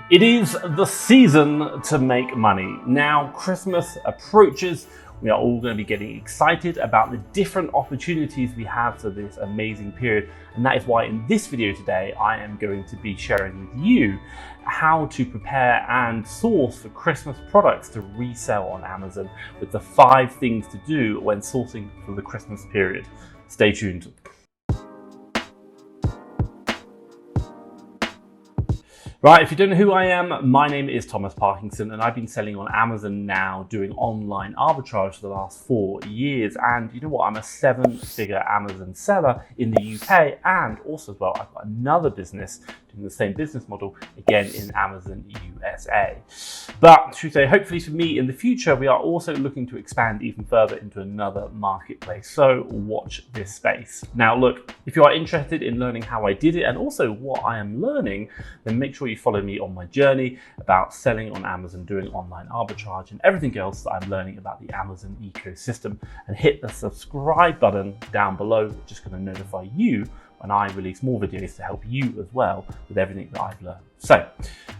It is the season to make money. Now Christmas approaches. We are all going to be getting excited about the different opportunities we have for this amazing period. And that is why in this video today, I am going to be sharing with you how to prepare and source for Christmas products to resell on Amazon with the 5 things to do when sourcing for the Christmas period. Stay tuned. Right, if you don't know who I am, my name is Thomas Parkinson and I've been selling on Amazon now, doing online arbitrage for the last 4 years. And you know what, I'm a 7-figure Amazon seller in the UK, and also as well, I've got another business doing the same business model, again in Amazon USA. But should we say, hopefully for me in the future, we are also looking to expand even further into another marketplace. So watch this space. Now look, if you are interested in learning how I did it and also what I am learning, then make sure you follow me on my journey about selling on Amazon, doing online arbitrage and everything else that I'm learning about the Amazon ecosystem, and hit the subscribe button down below, which is going to notify you when I release more videos to help you as well with everything that I've learned. So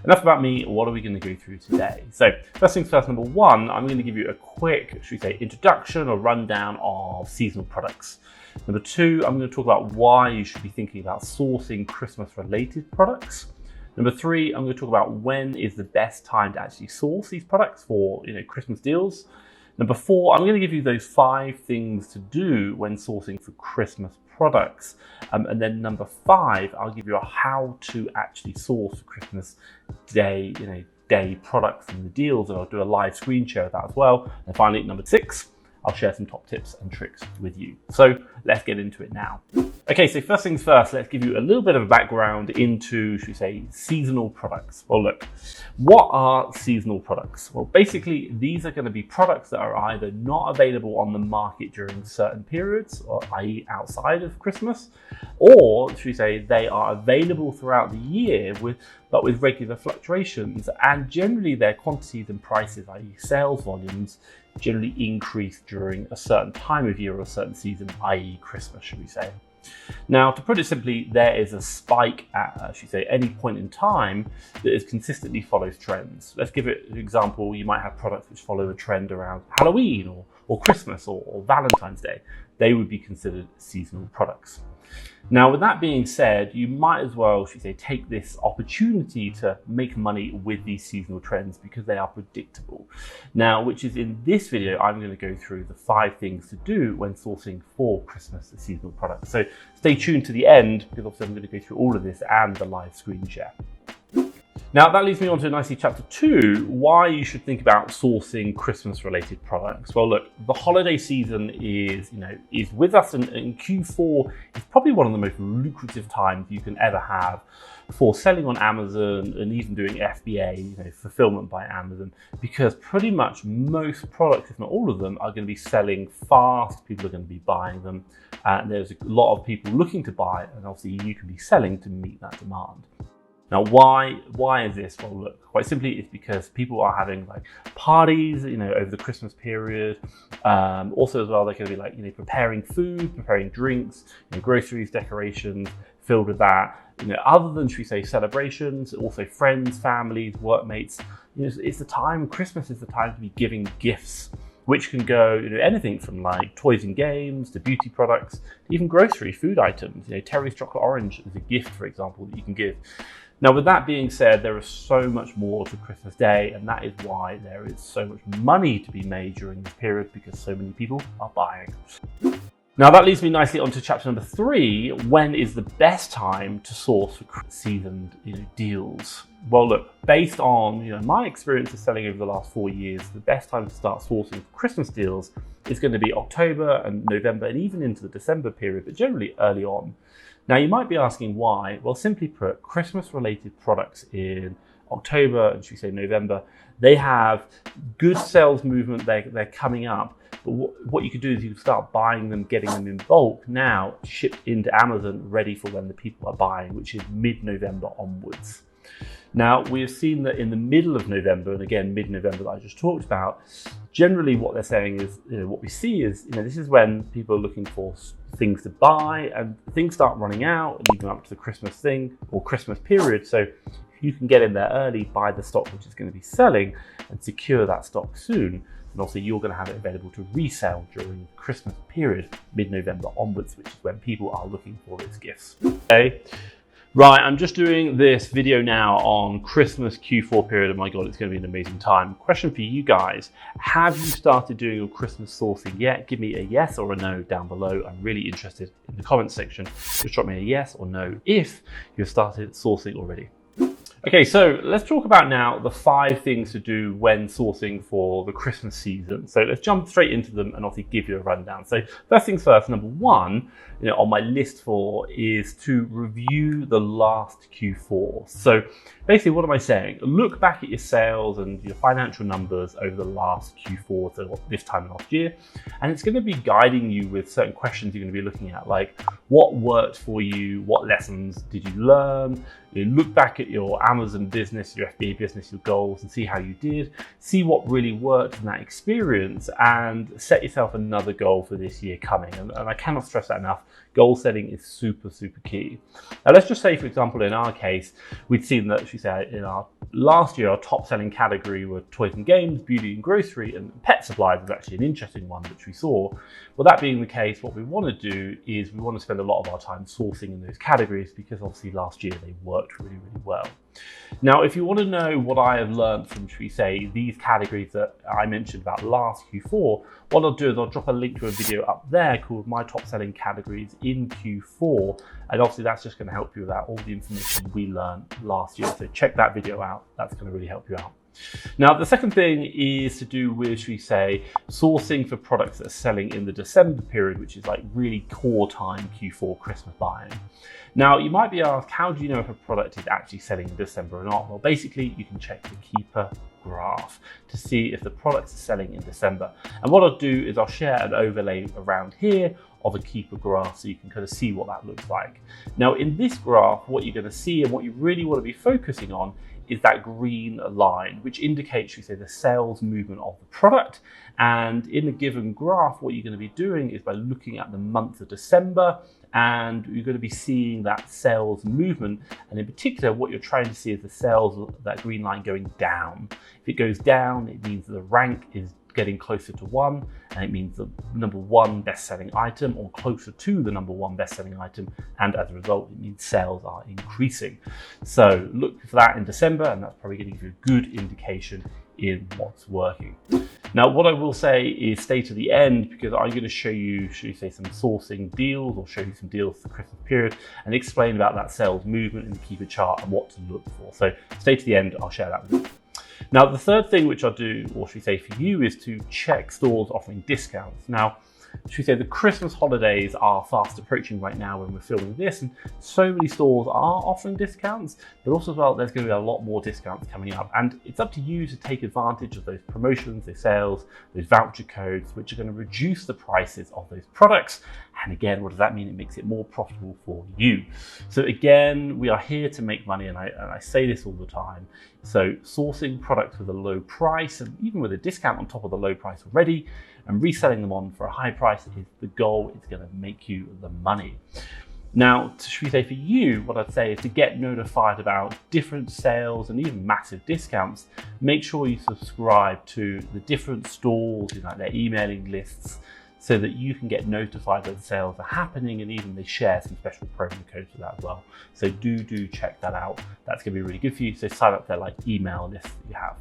enough about me, what are we going to go through today? So first things first, number one, I'm going to give you a quick, should we say, introduction or rundown of seasonal products. Number two, I'm going to talk about why you should be thinking about sourcing Christmas related products. Number three, I'm going to talk about when is the best time to actually source these products for, Christmas deals. Number four, I'm going to give you those 5 things to do when sourcing for Christmas products. And then number 5, I'll give you a how to actually source for Christmas day, day products and the deals, and I'll do a live screen share of that as well. And finally, number 6, I'll share some top tips and tricks with you. So let's get into it now. Okay, so first things first, let's give you a little bit of a background into, should we say, seasonal products. Well, look, what are seasonal products? Well, basically, these are going to be products that are either not available on the market during certain periods, or i.e. outside of Christmas, or should we say they are available throughout the year but with regular fluctuations, and generally their quantities and prices, i.e. sales volumes, generally increase during a certain time of year or a certain season, i.e. Christmas, should we say. Now, to put it simply, there is a spike at, should we say, any point in time that is consistently follows trends. Let's give it an example. You might have products which follow a trend around Halloween or Christmas or Valentine's Day. They would be considered seasonal products. Now, with that being said, you might as well, should we say, take this opportunity to make money with these seasonal trends because they are predictable. Now, which is in this video, I'm going to go through the 5 things to do when sourcing for Christmas seasonal products. So stay tuned to the end, because obviously I'm going to go through all of this and the live screen share. Now that leads me on to nicely chapter 2, why you should think about sourcing Christmas related products. Well, look, the holiday season is with us, and Q4 is probably one of the most lucrative times you can ever have for selling on Amazon and even doing FBA, fulfillment by Amazon, because pretty much most products, if not all of them, are going to be selling fast. People are going to be buying them, and there's a lot of people looking to buy, and obviously you can be selling to meet that demand. Now, why is this? Well, look, quite simply, it's because people are having parties, over the Christmas period. Also, as well, they're going to be preparing food, preparing drinks, groceries, decorations, filled with that. Other than, should we say, celebrations, also friends, families, workmates. It's the time. Christmas is the time to be giving gifts, which can go, anything from toys and games to beauty products, to even grocery food items. Terry's chocolate orange is a gift, for example, that you can give. Now, with that being said, there is so much more to Christmas Day, and that is why there is so much money to be made during this period, because so many people are buying. Now, that leads me nicely onto chapter number 3, when is the best time to source for seasoned deals? Well, look, based on my experience of selling over the last 4 years, the best time to start sourcing for Christmas deals is going to be October and November, and even into the December period, but generally early on. Now, you might be asking why. Well, simply put, Christmas-related products in October and, should we say, November, they have good sales movement. They're coming up. But what you could do is you could start buying them, getting them in bulk now, shipped into Amazon, ready for when the people are buying, which is mid-November onwards. Now, we have seen that in the middle of November, and again, mid-November that I just talked about, generally what they're saying is, what we see is, this is when people are looking for things to buy and things start running out, and even up to the Christmas thing or Christmas period. So if you can get in there early, buy the stock which is going to be selling, and secure that stock soon. And also you're going to have it available to resell during the Christmas period, mid-November onwards, which is when people are looking for those gifts. Okay. Right, I'm just doing this video now on Christmas Q4 period. Oh my God, it's going to be an amazing time. Question for you guys, have you started doing your Christmas sourcing yet? Give me a yes or a no down below. I'm really interested in the comments section. Just drop me a yes or no if you've started sourcing already. Okay, so let's talk about now the 5 things to do when sourcing for the Christmas season. So let's jump straight into them and obviously give you a rundown. So first things first, number 1, on my list is to review the last Q4. So basically, what am I saying? Look back at your sales and your financial numbers over the last Q4, so this time last year, and it's going to be guiding you with certain questions you're going to be looking at, like what worked for you, what lessons did you learn? Look back at your Amazon business, your FBA business, your goals, and see how you did. See what really worked in that experience, and set yourself another goal for this year coming. And I cannot stress that enough. Goal setting is super, super key. Now, let's just say, for example, in our case, we'd seen that, in our last year, our top selling category were toys and games, beauty and grocery, and pet supplies was actually an interesting one, which we saw. Well, that being the case, what we want to do is we want to spend a lot of our time sourcing in those categories, because obviously last year they worked really, really well. Now, if you want to know what I have learned from, these categories that I mentioned about last Q4, what I'll do is I'll drop a link to a video up there called My Top Selling Categories in Q4. And obviously that's just going to help you with all the information we learned last year. So check that video out. That's going to really help you out. Now, the second thing is to do with, sourcing for products that are selling in the December period, which is like really core time Q4 Christmas buying. Now, you might be asked, how do you know if a product is actually selling in December or not? Well, basically, you can check the keeper graph to see if the products are selling in December. And what I'll do is I'll share an overlay around here of a keeper graph so you can kind of see what that looks like. Now, in this graph, what you're going to see and what you really want to be focusing on is that green line, which indicates, the sales movement of the product. And in a given graph, what you're going to be doing is by looking at the month of December, and you're going to be seeing that sales movement. And in particular, what you're trying to see is the sales, that green line going down. If it goes down, it means the rank is getting closer to 1, and it means the number 1 best-selling item, or closer to the number 1 best-selling item, and as a result, it means sales are increasing. So look for that in December, and that's probably going to give you a good indication in what's working. Now, what I will say is stay to the end, because I'm going to show you, some sourcing deals, or show you some deals for the Christmas period, and explain about that sales movement in the keeper chart and what to look for. So stay to the end, I'll share that with you. Now, the third thing which I'll do, or for you, is to check stores offering discounts. Now, the Christmas holidays are fast approaching right now when we're filming this, and so many stores are offering discounts, but also as well, there's going to be a lot more discounts coming up, and it's up to you to take advantage of those promotions, those sales, those voucher codes, which are going to reduce the prices of those products. And again, what does that mean? It makes it more profitable for you. So again, we are here to make money, and I say this all the time. So sourcing products with a low price, and even with a discount on top of the low price already, and reselling them on for a high price is the goal. It's going to make you the money. Now, for you, what I'd say is to get notified about different sales and even massive discounts, make sure you subscribe to the different stores, their emailing lists, so that you can get notified that the sales are happening, and even they share some special promo codes for that as well. So do check that out. That's going to be really good for you. So sign up their email list that you have.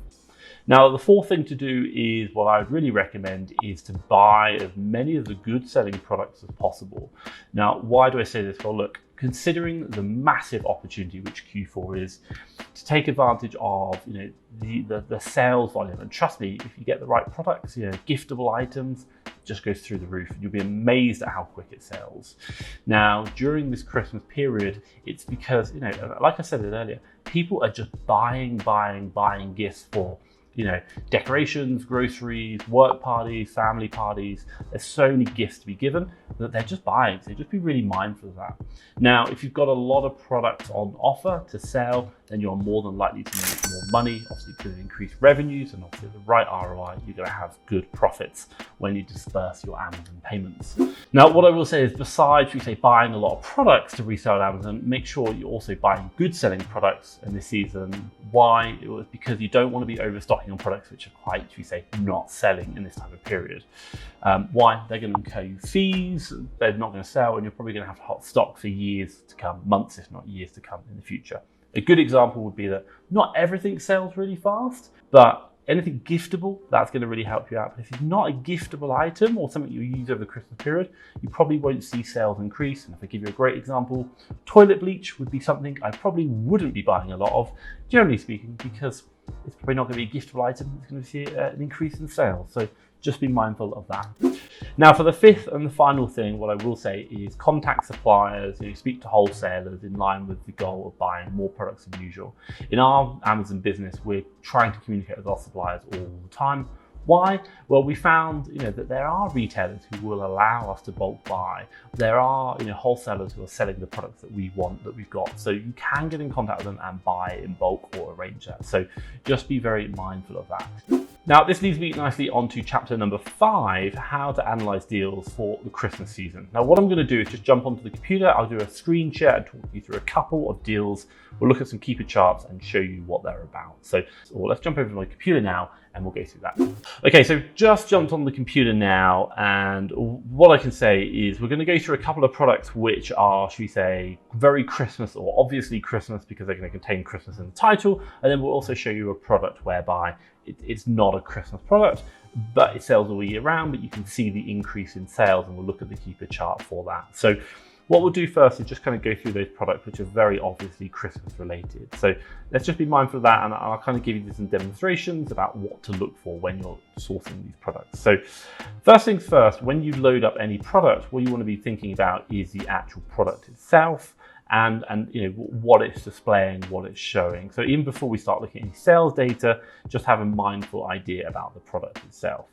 Now, the fourth thing to do is, what I would really recommend is to buy as many of the good selling products as possible. Now, why do I say this? Well, look, considering the massive opportunity which Q4 is, to take advantage of the sales volume, and trust me, if you get the right products, giftable items, it just goes through the roof, and you'll be amazed at how quick it sells. Now, during this Christmas period, it's because, like I said earlier, people are just buying gifts for decorations, groceries, work parties, family parties. There's so many gifts to be given that they're just buying. So just be really mindful of that. Now, if you've got a lot of products on offer to sell, then you're more than likely to make more money. Obviously, because of increased revenues and obviously the right ROI, you're going to have good profits when you disperse your Amazon payments. Now, what I will say is, besides, we say, buying a lot of products to resell on Amazon, make sure you're also buying good selling products in this season. Why? It was because you don't want to be overstocking on products which are quite, we say, not selling in this type of period. Why? They're going to incur you fees, they're not going to sell, and you're probably going to have hot stock for years to come, months if not years to come in the future. A good example would be that not everything sells really fast, but anything giftable, that's going to really help you out. But if it's not a giftable item or something you use over the Christmas period, you probably won't see sales increase. And if I give you a great example, toilet bleach would be something I probably wouldn't be buying a lot of, generally speaking, because it's probably not going to be a giftable item. It's going to see an increase in sales. So just be mindful of that. Now, for the fifth and the final thing, what I will say is contact suppliers, speak to wholesalers in line with the goal of buying more products than usual. In our Amazon business, we're trying to communicate with our suppliers all the time. Why? Well, we found that there are retailers who will allow us to bulk buy. There are wholesalers who are selling the products that we want, that we've got. So you can get in contact with them and buy in bulk or arrange that. So just be very mindful of that. Now, this leads me nicely onto chapter number 5, how to analyze deals for the Christmas season. Now, what I'm going to do is just jump onto the computer. I'll do a screen share and talk you through a couple of deals. We'll look at some keeper charts and show you what they're about. So let's jump over to my computer now and we'll go through that. Okay, so just jumped on the computer now, and what I can say is we're going to go through a couple of products which are, should we say, very Christmas, or obviously Christmas because they're going to contain Christmas in the title. And then we'll also show you a product whereby it's not a Christmas product, but it sells all year round, but you can see the increase in sales, and we'll look at the keeper chart for that. So what we'll do first is just kind of go through those products which are very obviously Christmas related. So let's just be mindful of that, and I'll kind of give you some demonstrations about what to look for when you're sourcing these products. So first things first, when you load up any product, what you want to be thinking about is the actual product itself, and what it's displaying, what it's showing. So even before we start looking at any sales data, just have a mindful idea about the product itself.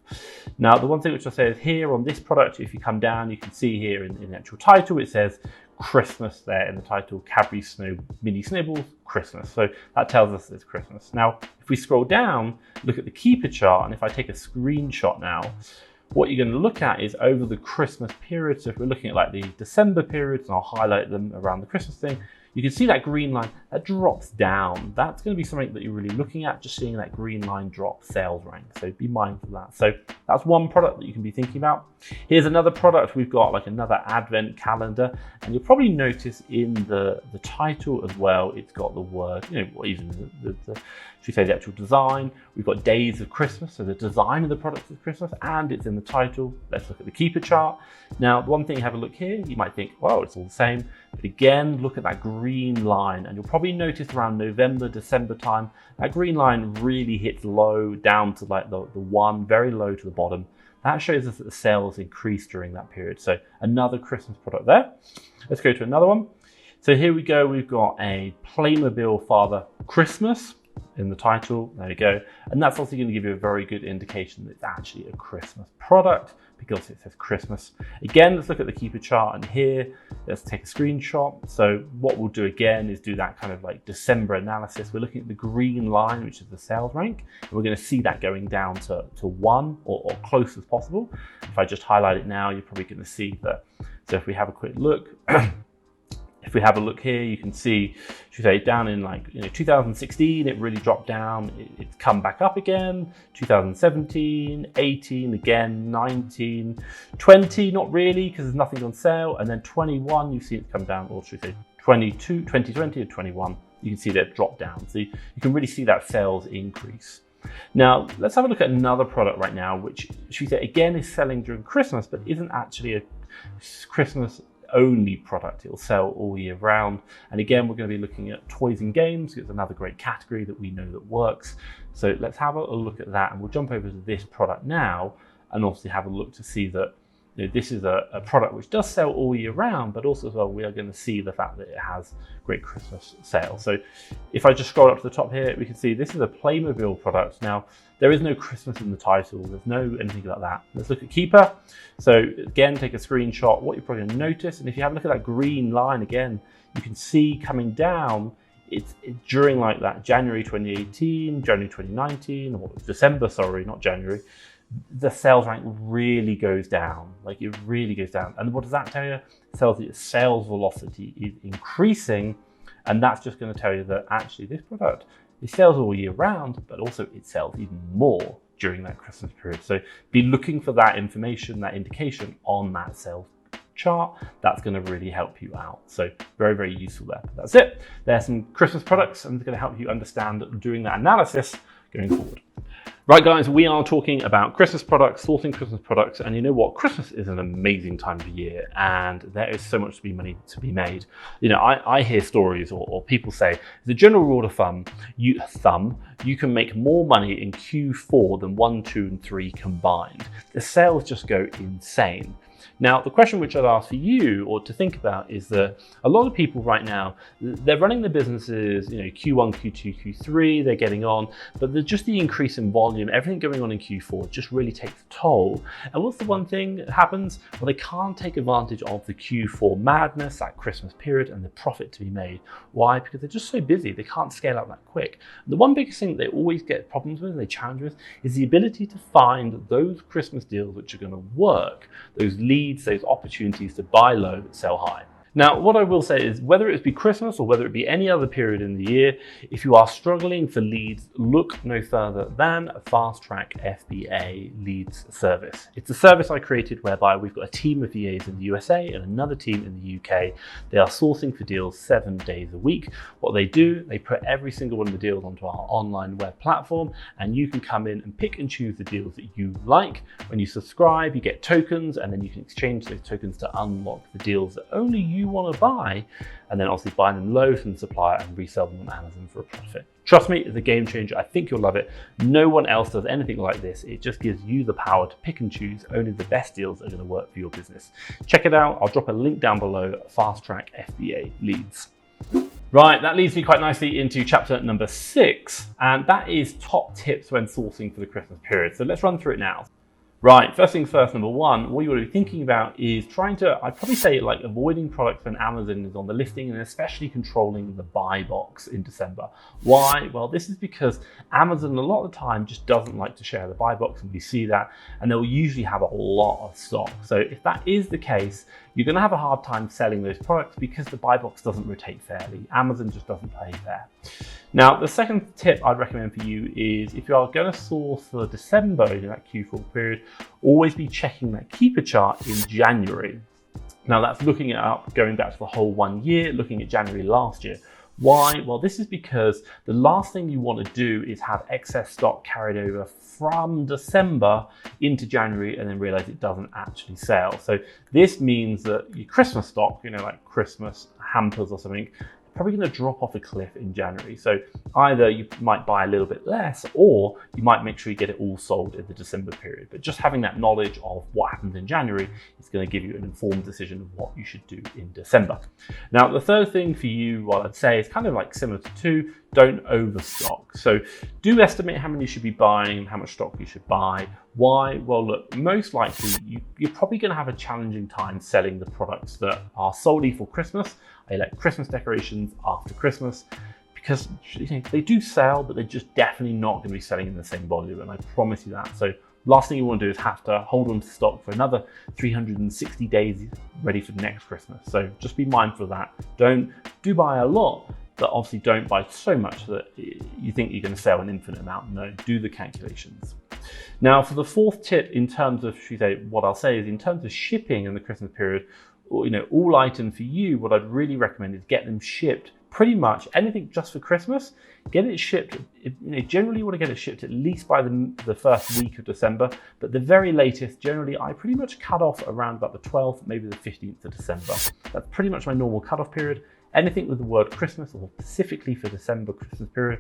Now, the one thing which I'll say is here on this product, if you come down, you can see here in the actual title, it says Christmas there in the title, Cadbury Snow Mini Snibbles, Christmas. So that tells us it's Christmas. Now, if we scroll down, look at the keeper chart, and if I take a screenshot now, what you're going to look at is over the Christmas period. So if we're looking at like the December periods, and I'll highlight them around the Christmas thing, you can see that green line that drops down. That's going to be something that you're really looking at, just seeing that green line drop sales rank. So be mindful of that. So that's one product that you can be thinking about. Here's another product. We've got like another advent calendar, and you'll probably notice in the title as well, it's got the word, even should we say the actual design. We've got days of Christmas, so the design of the product is Christmas, and it's in the title. Let's look at the keeper chart. Now, the one thing, have a look here, you might think, well, it's all the same. But again, look at that green line, and you'll probably notice around November, December time, that green line really hits low down to like the one, very low to the bottom. That shows us that the sales increased during that period. So another Christmas product there. Let's go to another one. So here we go, we've got a Playmobil Father Christmas in the title, there you go. And that's also going to give you a very good indication that it's actually a Christmas product because it says Christmas. Again, let's look at the keeper chart, and here, let's take a screenshot. So what we'll do again is do that kind of like December analysis. We're looking at the green line, which is the sales rank, and we're going to see that going down to 1 or close as possible. If I just highlight it now, you're probably going to see that. So if we have a quick look, if we have a look here, you can see, should I say, down in 2016, it really dropped down. It's come back up again. 2017, 18 again, 19, 20, not really, because there's nothing on sale. And then 21, you see it come down, or should I say 22, 2020 and 21, you can see that drop down. So you can really see that sales increase. Now, let's have a look at another product right now, which, should we say, again, is selling during Christmas, but isn't actually a Christmas only product. It will sell all year round. And again, we're going to be looking at toys and games. It's another great category that we know that works. So let's have a look at that, and we'll jump over to this product now and obviously have a look to see that this is a product which does sell all year round, but also as well, we are going to see the fact that it has great Christmas sales. So if I just scroll up to the top here, we can see this is a Playmobil product. Now, there is no Christmas in the title. There's no anything like that. Let's look at keeper. So again, take a screenshot. What you're probably going to notice, and if you have a look at that green line again, you can see coming down, during like that January 2018, January 2019, or December, sorry, not January, the sales rank really goes down. Like it really goes down. And what does that tell you? It tells you sales velocity is increasing. And that's just going to tell you that actually this product, it sells all year round, but also it sells even more during that Christmas period. So be looking for that information, that indication on that sales chart. That's going to really help you out. So very, very useful there. But that's it. There's some Christmas products, and it's going to help you understand doing that analysis going forward. Right, guys, we are talking about Christmas products, sourcing Christmas products, and you know what? Christmas is an amazing time of year, and there is so much money to be made. You know, I hear stories or people say, the general rule of thumb, you can make more money in Q4 than 1, 2, and 3 combined. The sales just go insane. Now, the question which I'd ask for you or to think about is that a lot of people right now, they're running their businesses, you know, Q1, Q2, Q3, they're getting on, but just the increase in volume, everything going on in Q4 just really takes a toll. And what's the one thing that happens? Well, they can't take advantage of the Q4 madness, that Christmas period, and the profit to be made. Why? Because they're just so busy, they can't scale up that quick. The one biggest thing that they always get problems with, they challenge with, is the ability to find those Christmas deals which are going to work, those leads, those opportunities to buy low, sell high. Now, what I will say is whether it be Christmas or whether it be any other period in the year, if you are struggling for leads, look no further than FastTrackFBA Leads Service. It's a service I created whereby we've got a team of VAs in the USA and another team in the UK. They are sourcing for deals 7 days a week. What they do, they put every single one of the deals onto our online web platform, and you can come in and pick and choose the deals that you like. When you subscribe, you get tokens, and then you can exchange those tokens to unlock the deals that only you want to buy, and then obviously buy them low from the supplier and resell them on Amazon for a profit. Trust me, it's a game changer. I think you'll love it. No one else does anything like this. It just gives you the power to pick and choose only the best deals that are going to work for your business. Check it out. I'll drop a link down below, FastTrackFBA Leads. Right, that leads me quite nicely into chapter number 6, and that is top tips when sourcing for the Christmas period. So let's run through it now. Right, first things first, number 1, what you want to be thinking about is trying to, I'd probably say like avoiding products when Amazon is on the listing, and especially controlling the buy box in December. Why? Well, this is because Amazon a lot of the time just doesn't like to share the buy box, and we see that, and they'll usually have a lot of stock. So if that is the case, you're going to have a hard time selling those products because the buy box doesn't rotate fairly. Amazon just doesn't play fair. Now, the second tip I'd recommend for you is if you are going to source for December in that Q4 period, always be checking that keeper chart in January. Now, that's looking it up, going back to the whole 1 year, looking at January last year. Why? Well, this is because the last thing you want to do is have excess stock carried over from December into January and then realize it doesn't actually sell. So this means that your Christmas stock, you know, like Christmas hampers or something, probably going to drop off a cliff in January. So either you might buy a little bit less, or you might make sure you get it all sold in the December period. But just having that knowledge of what happens in January is going to give you an informed decision of what you should do in December. Now, the third thing for you, what I'd say is kind of like similar to 2, don't overstock. So do estimate how many you should be buying, how much stock you should buy. Why? Well, look, most likely you're probably going to have a challenging time selling the products that are solely for Christmas. I like Christmas decorations after Christmas, because you know, they do sell, but they're just definitely not going to be selling in the same volume, and I promise you that. So last thing you want to do is have to hold on to stock for another 360 days ready for next Christmas. So just be mindful of that. Do buy a lot, but obviously don't buy so much that you think you're going to sell an infinite amount. No, do the calculations. Now, for the fourth tip, in terms of, what I'll say is in terms of shipping in the Christmas period, you know, all items for you, what I'd really recommend is get them shipped. Pretty much anything just for Christmas, get it shipped. You know, generally you want to get it shipped at least by the first week of December, but the very latest, generally I pretty much cut off around about the 12th, maybe the 15th of December. That's pretty much my normal cutoff period. Anything with the word Christmas, or specifically for December Christmas period,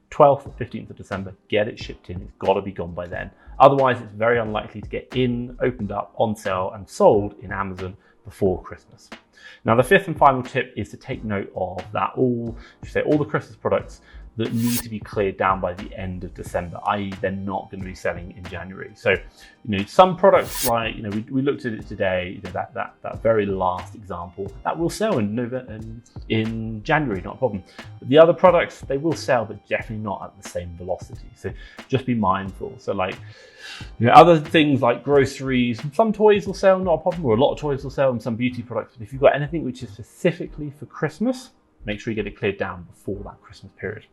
12th or 15th of December, get it shipped in. It's got to be gone by then. Otherwise, it's very unlikely to get in, opened up, on sale, and sold in Amazon before Christmas. Now, the fifth and final tip is to take note of that all the Christmas products, that need to be cleared down by the end of December, i.e. they're not going to be selling in January. So, some products like, we looked at it today, that very last example, that will sell in January, not a problem. But the other products, they will sell, but definitely not at the same velocity. So just be mindful. So like, other things like groceries, some toys will sell, not a problem, or a lot of toys will sell, and some beauty products. But if you've got anything which is specifically for Christmas, make sure you get it cleared down before that Christmas period.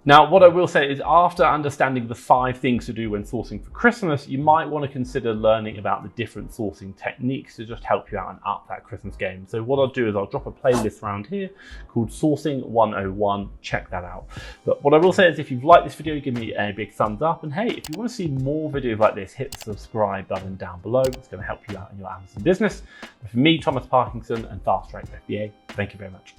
Now, what I will say is, after understanding the 5 things to do when sourcing for Christmas, you might want to consider learning about the different sourcing techniques to just help you out and up that Christmas game. So what I'll do is I'll drop a playlist around here called Sourcing 101. Check that out. But what I will say is, if you've liked this video, give me a big thumbs up. And hey, if you want to see more videos like this, hit the subscribe button down below. It's going to help you out in your Amazon business. But for me, Thomas Parkinson and FastTrackFBA, thank you very much.